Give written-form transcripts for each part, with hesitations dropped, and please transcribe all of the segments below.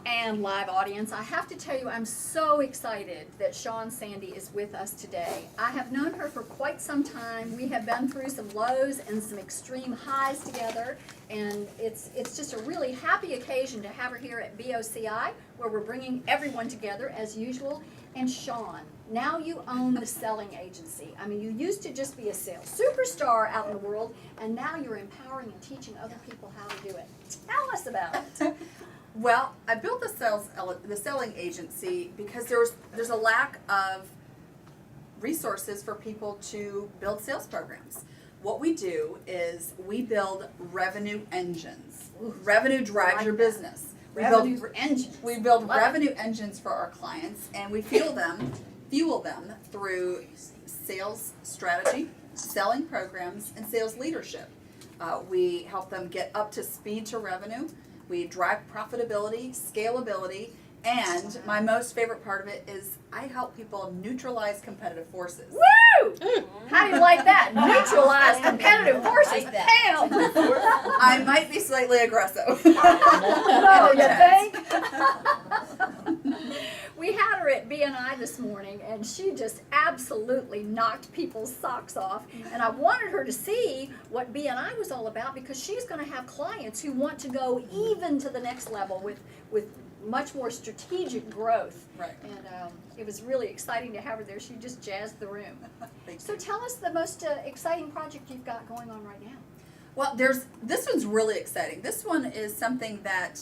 And live audience, I have to tell you, I'm so excited that Shawn Sandy is with us today. I have known her for quite some time. We have been through some lows and some extreme highs together, and it's just a really happy occasion to have her here at BOCI, where we're bringing everyone together as usual. And Shawn, now you own the selling agency. I mean, you used to just be a sales superstar out in the world, and now you're empowering and teaching other people how to do it. Tell us about it. Well, I built the selling agency because there's a lack of resources for people to build sales programs. What we do is we build revenue engines. Revenue drives your business. We build revenue engines for our clients, and we fuel them through sales strategy, selling programs, and sales leadership. We help them get up to speed to revenue. We drive profitability, scalability, and my most favorite part of it is I help people neutralize competitive forces. Woo! How do you like that? Neutralize competitive forces. Damn! I might be slightly aggressive. No, you think? We had her at BNI this morning, and she just absolutely knocked people's socks off. And I wanted her to see what BNI was all about, because she's going to have clients who want to go even to the next level with much more strategic growth. Right. And it was really exciting to have her there. She just jazzed the room. So You. tell us the most exciting project you've got going on right now. Well, this one's really exciting. This one is something that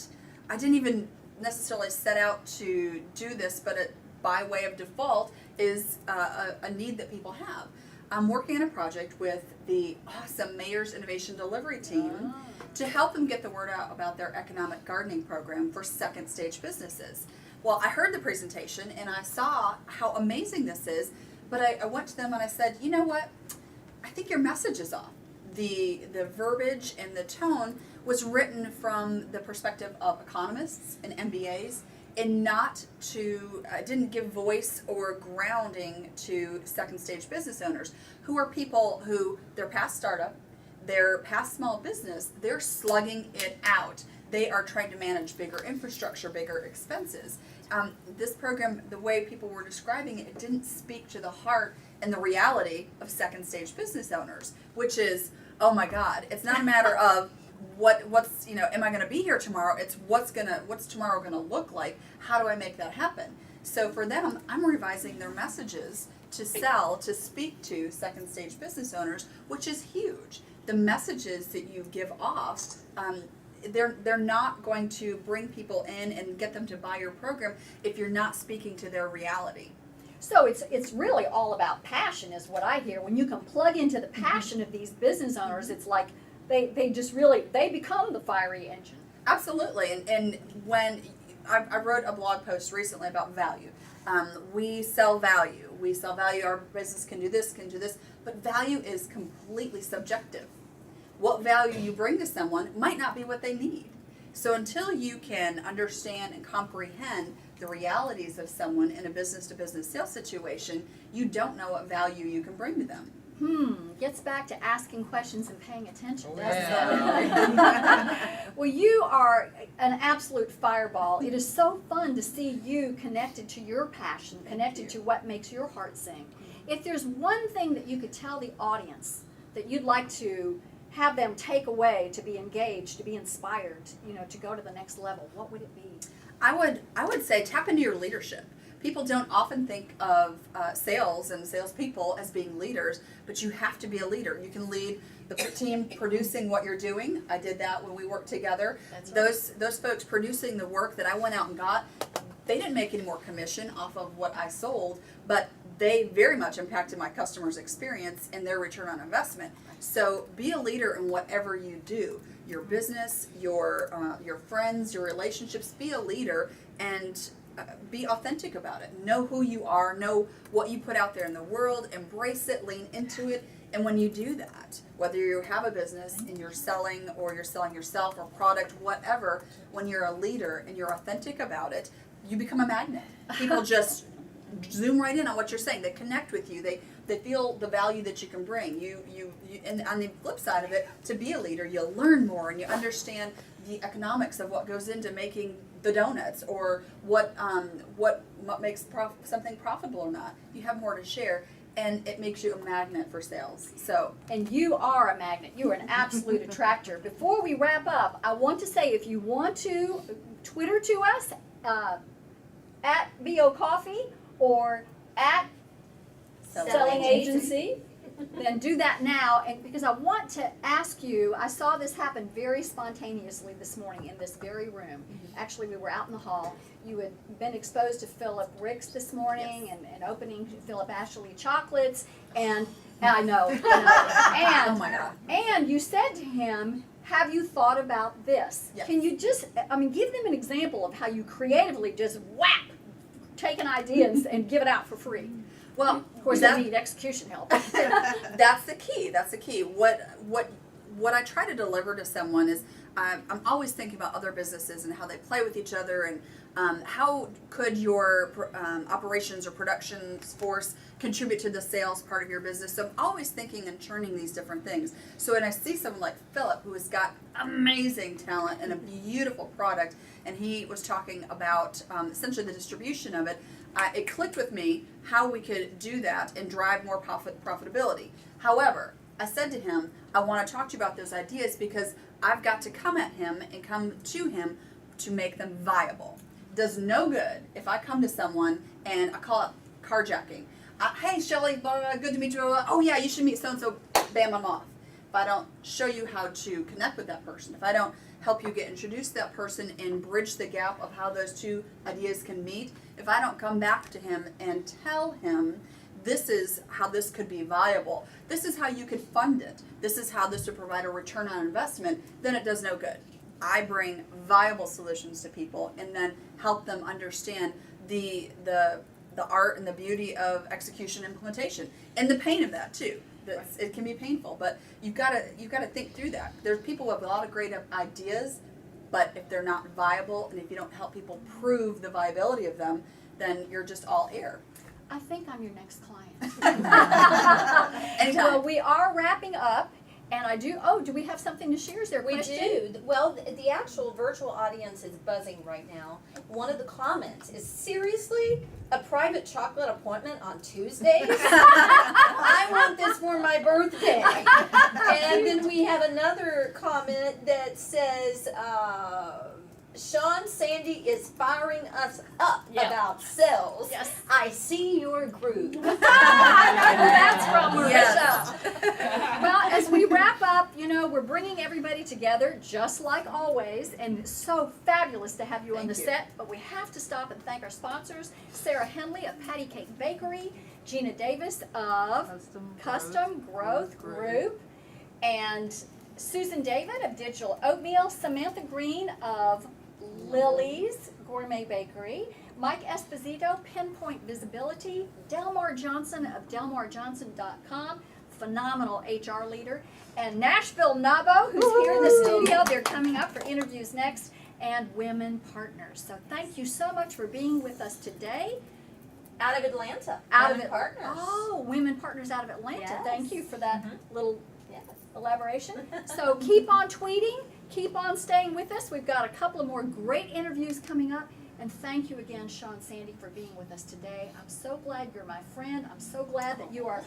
I didn't even necessarily set out to do this, but by way of default is a need that people have. I'm working on a project with the awesome Mayor's Innovation Delivery team to help them get the word out about their economic gardening program for second stage businesses. Well, I heard the presentation and I saw how amazing this is, but I went to them and I said, you know what? I think your message is off. The verbiage and the tone was written from the perspective of economists and MBAs, and didn't give voice or grounding to second stage business owners, who are people who they're past startup, they're past small business, they're slugging it out. They are trying to manage bigger infrastructure, bigger expenses. This program, the way people were describing it, it didn't speak to the heart and the reality of second stage business owners, which is, oh my God, it's not a matter of what's am I going to be here tomorrow? It's what's tomorrow going to look like? How do I make that happen? So for them, I'm revising their messages to speak to second stage business owners, which is huge. The messages that you give off, they're not going to bring people in and get them to buy your program if you're not speaking to their reality. So it's really all about passion, is what I hear. When you can plug into the passion of these business owners, it's like they just really, they become the fiery engine. Absolutely, and when I wrote a blog post recently about value. We sell value. We sell value. Our business can do this, but value is completely subjective. What value you bring to someone might not be what they need. So until you can understand and comprehend the realities of someone in a business-to-business sales situation, you don't know what value you can bring to them. Gets back to asking questions and paying attention, doesn't Yeah. it? Well, you are an absolute fireball. It is so fun to see you connected to your passion, connected to what makes your heart sing. If there's one thing that you could tell the audience that you'd like to have them take away, to be engaged, to be inspired, to go to the next level, what would it be? I would say tap into your leadership. People don't often think of sales and salespeople as being leaders, but you have to be a leader. You can lead the team producing what you're doing. I did that when we worked together. That's right. Those folks producing the work that I went out and got, they didn't make any more commission off of what I sold, but they very much impacted my customers' experience and their return on investment. So be a leader in whatever you do. Your business, your friends, your relationships, be a leader and be authentic about it. Know who you are, know what you put out there in the world, embrace it, lean into it. And when you do that, whether you have a business and you're selling or you're selling yourself or product, whatever, when you're a leader and you're authentic about it, you become a magnet. People just zoom right in on what you're saying. They connect with you. They feel the value that you can bring. You and on the flip side of it, to be a leader, you'll learn more and you understand the economics of what goes into making the donuts, or what makes something profitable or not. You have more to share, and it makes you a magnet for sales. So, and you are a magnet. You are an absolute attractor. Before we wrap up, I want to say, if you want to Twitter to us at BO Coffee or at Selling Agency, then do that now. And because I want to ask you, I saw this happen very spontaneously this morning in this very room. Actually, we were out in the hall. You had been exposed to Philip Ricks this morning, and opening Philip Ashley chocolates, and I know, and oh my God. and you said to him, have you thought about this? Yes. Can you just, give them an example of how you creatively just whap, take an idea and give it out for free? Well, Of course, they need execution help. that's the key. That's the key. What I try to deliver to someone is I'm always thinking about other businesses and how they play with each other, and how could your operations or production force contribute to the sales part of your business. So I'm always thinking and churning these different things. So when I see someone like Philip, who has got amazing talent and a beautiful product, and he was talking about essentially the distribution of it, it clicked with me how we could do that and drive more profitability. However, I said to him, I want to talk to you about those ideas because I've got to come at him and come to him to make them viable. Does no good if I come to someone and I call it carjacking. Hey, Shelley, blah, blah, good to meet you. Blah, blah. Oh yeah, you should meet so-and-so. Bam, I'm off. If I don't show you how to connect with that person, if I don't help you get introduced to that person and bridge the gap of how those two ideas can meet, if I don't come back to him and tell him this is how this could be viable, this is how you could fund it, this is how this would provide a return on investment, then it does no good. I bring viable solutions to people and then help them understand the art and the beauty of execution and implementation and the pain of that too. It can be painful, but you've got to think through that. There's people with a lot of great ideas, but if they're not viable and if you don't help people prove the viability of them, then you're just all air. I think I'm your next client. Anytime. Well, we are wrapping up, and do we have something to share? Is there a We question? do. Well, the actual virtual audience is buzzing right now. One of the comments is, seriously? A private chocolate appointment on Tuesdays? I want this for my birthday. And then we have another comment that says, Shawn Sandy is firing us up about sales. Yes. I see your groove. That's from Marisha. Yes. Well, as we wrap up, we're bringing everybody together just like always, and it's so fabulous to have you on the Thank you. set. But we have to stop and thank our sponsors: Sarah Henley of Patty Cake Bakery, Gina Davis of Custom Growth Group, and Susan David of Digital Oatmeal, Samantha Green of Lily's Gourmet Bakery, Mike Esposito, Pinpoint Visibility, Delmar Johnson of delmarjohnson.com, phenomenal HR leader, and Nashville Nabo, who's here in the studio. They're coming up for interviews next, and Women Partners. So thank you so much for being with us today. Out of Atlanta. Out Women of Partners. Oh, Women Partners out of Atlanta. Yes. Thank you for that little Yes. elaboration. So keep on tweeting, keep on staying with us. We've got a couple of more great interviews coming up. And thank you again, Shawn Sandy, for being with us today. I'm so glad you're my friend. I'm so glad that you are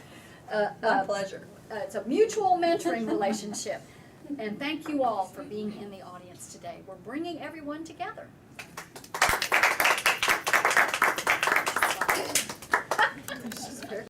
My pleasure. it's a mutual mentoring relationship. And thank you all for being in the audience today. We're bringing everyone together.